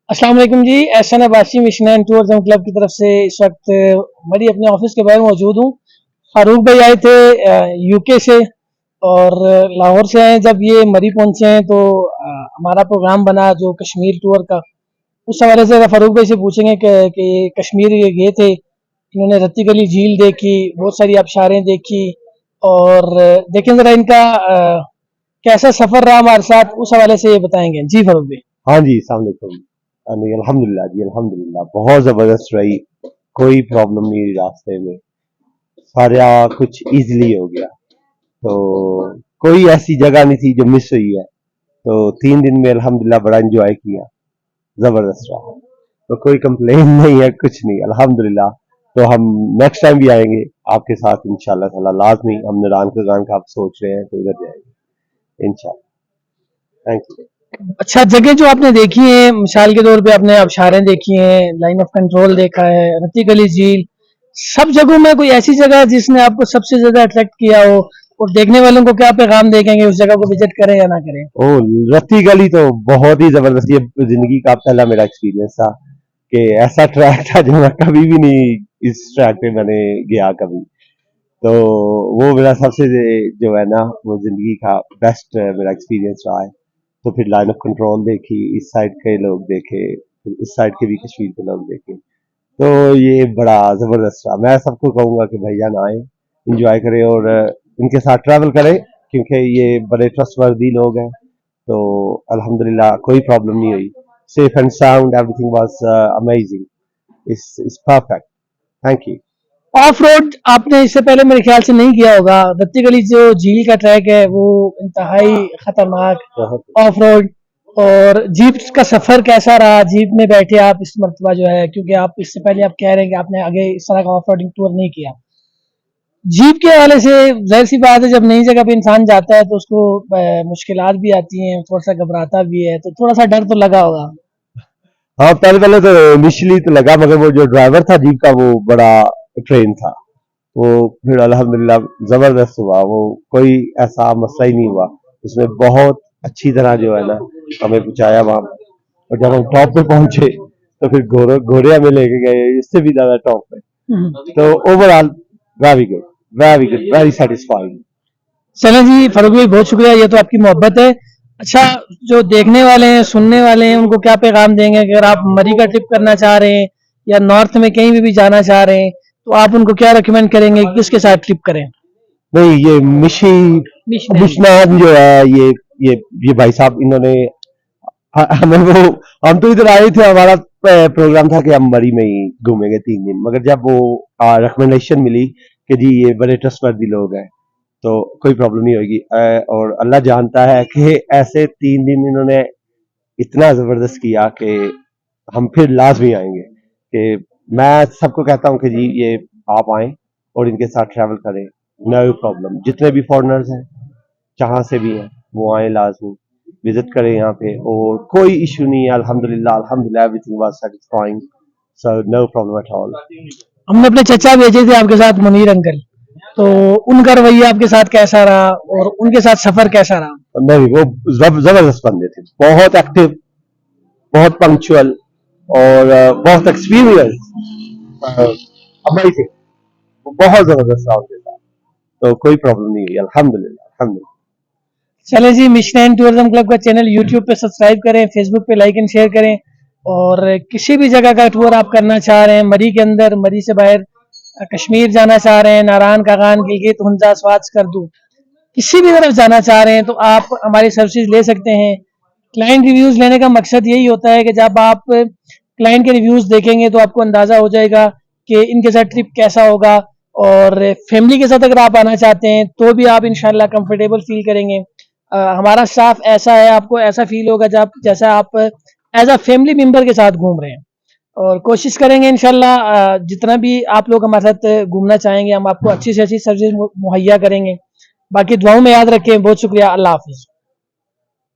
अस्सलाम वालेकुम जी। Ehsan Abbasi mission and tourism club की तरफ से इस वक्त मरी अपने ऑफिस के बाहर मौजूद हूँ। फारूक भाई आए थे यूके से और लाहौर से आए। जब ये मरी पहुंचे हैं तो हमारा प्रोग्राम बना जो कश्मीर टूर का, उस हवाले से फारूक भाई से पूछेंगे कि कश्मीर ये गए थे, इन्होंने रत्ती गली झील देखी, बहुत सारी आबशारें देखी और देखें ज़रा इनका कैसा सफ़र रहा हमारे साथ, उस हवाले से ये बताएंगे। जी फारूक भाई। हाँ जी, अस्सलाम वालेकुम। नहीं, अल्हम्दुलिल्लाह जी, अल्हम्दुलिल्लाह बहुत ज़बरदस्त रही। कोई प्रॉब्लम नहीं रही रास्ते में, सारा कुछ इजीली हो गया। तो कोई ऐसी जगह नहीं थी जो मिस हुई है। तो 3 दिन में अल्हम्दुलिल्लाह बड़ा एंजॉय किया, ज़बरदस्त रहा। तो कोई कंप्लेन नहीं है, कुछ नहीं, अल्हम्दुलिल्लाह। तो हम नेक्स्ट टाइम भी आएंगे आपके साथ इंशाल्लाह ताला, लाजमी। हम नारायण खगान का आप सोच रहे हैं तो उधर जाएंगे इंशाल्लाह। Thank you. अच्छा, जगह जो आपने देखी है, मिसाल के तौर पे आपने आबशारें देखी हैं, लाइन ऑफ कंट्रोल देखा है, रत्ती गली झील, सब जगहों में कोई ऐसी जगह है जिसने आपको सबसे ज्यादा अट्रैक्ट किया हो, और देखने वालों को क्या पैगाम देंगे उस जगह को विजिट करें या ना करें? ओ, रत्ती गली तो बहुत ही जबरदस्त, ये जिंदगी का पहला मेरा एक्सपीरियंस था कि ऐसा ट्रैक था जो मैं कभी भी नहीं, इस ट्रैक पे मैंने गया कभी। तो वो मेरा सबसे जो है ना, वो जिंदगी का बेस्ट मेरा एक्सपीरियंस रहा है। तो फिर लाइन ऑफ कंट्रोल देखी, इस साइड के लोग देखे, फिर उस साइड के भी कश्मीर के लोग देखे। तो ये बड़ा जबरदस्त रहा। मैं सबको कहूंगा कि भैया ना आए, इंजॉय करें और इनके साथ ट्रैवल करें, क्योंकि ये बड़े ट्रस्टवर्दी लोग हैं। तो अल्हम्दुलिल्लाह कोई प्रॉब्लम नहीं हुई, safe and sound, everything was amazing, it's perfect. Thank you. Of road आपने इससे पहले मेरे ख्याल से नहीं किया होगा। रत्ती गली जो झील का ट्रैक है वो इंतहाई खतरनाक बहुत ऑफ रोड। और जीप का सफर कैसा रहा? जीप में बैठे आप इस मरतबा जो है, क्योंकि आप इससे पहले आप कह रहे हैं कि आपने आगे इस तरह का ऑफ रोडिंग टूर नहीं किया। जीप के हवाले से जाहिर सी बात है, जब नई जगह पे इंसान जाता है तो उसको मुश्किलात भी आती हैं, थोड़ा सा घबराता भी है, तो थोड़ा सा डर तो लगा होगा। हाँ, पहले पहले तो इनिशियली तो लगा, मगर वो जो ड्राइवर था जीप का वो बड़ा ट्रेन था। वो फिर अल्हम्दुलिल्लाह जबरदस्त हुआ, वो कोई ऐसा मसला ही नहीं हुआ। उसने बहुत अच्छी तरह जो है ना हमें पहुंचाया वहां। और जब हम टॉप पे पहुंचे तो फिर घोड़े घोड़े हमें लेके गए इससे भी ज्यादा टॉप पे। तो overall very good, very good, very satisfying. चलें जी फारूक भाई, बहुत शुक्रिया, ये तो आपकी मोहब्बत है। अच्छा, जो देखने वाले हैं, सुनने वाले हैं, उनको क्या पैगाम देंगे? अगर आप मरी का ट्रिप करना चाह रहे हैं या नॉर्थ में कहीं भी जाना चाह रहे हैं, तो आप उनको क्या रिकमेंड करेंगे कि किसके साथ ट्रिप करें? नहीं, ये मिशी मिशन मुशनान जो है, ये भाई साहब इन्होंने हमें वो, हम तो इधर आए थे, हमारा प्रोग्राम था कि हम मरी में ही घूमेंगे 3 दिन। मगर जब वो रिकमेंडेशन मिली कि जी ये बड़े ट्रस्टवर्दी लोग हैं, तो कोई प्रॉब्लम नहीं होगी। और अल्लाह जानता है कि ऐसे 3 दिन इन्होंने इतना जबरदस्त किया कि हम फिर लाजमी आएंगे। कि मैं सबको कहता हूँ कि जी ये आप आए और इनके साथ ट्रैवल करें, नो प्रॉब्लम। जितने भी फॉरेनर्स हैं, जहाँ से भी हैं, वो आए लाजमी, विजिट करें यहाँ पे, और कोई इशू नहीं है। अल्हम्दुलिल्लाह, अल्हम्दुलिल्लाह, everything was satisfying, so no problem at all. हमने अपने चचा भेजे थे आपके साथ, मुनीर अंकल, तो उनका रवैया आपके साथ कैसा रहा और उनके साथ सफर कैसा रहा? नहीं, वो जबरदस्त बंदे थे, बहुत एक्टिव, बहुत पंक्चुअल, और बहुत एक्सपीरियंस, अमेजिंग। वो बहुत जबरदस्त रहा उनके साथ। तो कोई प्रॉब्लम नहीं हुई, अल्हम्दुलिल्लाह, अल्हम्दुलिल्लाह। चले जी, मिशन एंड टूरिज्म क्लब का चैनल यूट्यूब पे सब्सक्राइब करें, फेसबुक पे लाइक एंड शेयर करें। और किसी भी जगह का टूर आप करना चाह रहे हैं, मरी के अंदर, मरी से बाहर, कश्मीर जाना चाह रहे हैं, नारायण कागान, गिलगित, हुंजा, स्वात, स्कर्दू, किसी भी तरफ जाना चाह रहे हैं, तो आप हमारी सर्विसेज ले सकते हैं। क्लाइंट रिव्यूज लेने का मकसद यही होता है कि जब आप क्लाइंट के रिव्यूज देखेंगे तो आपको अंदाजा हो जाएगा कि इनके साथ ट्रिप कैसा होगा। और फैमिली के साथ अगर आप आना चाहते हैं तो भी आप इंशाल्लाह कंफर्टेबल फील करेंगे। हमारा स्टाफ ऐसा है, आपको ऐसा फील होगा जब जैसा आप एज अ फैमिली मेंबर के साथ घूम रहे हैं। और कोशिश करेंगे इंशाल्लाह जितना भी आप लोग हमारे साथ घूमना चाहेंगे, हम आपको अच्छी से अच्छी सर्विस मुहैया करेंगे। बाकी दुआओं में याद रखें। बहुत शुक्रिया। अल्लाह हाफिज।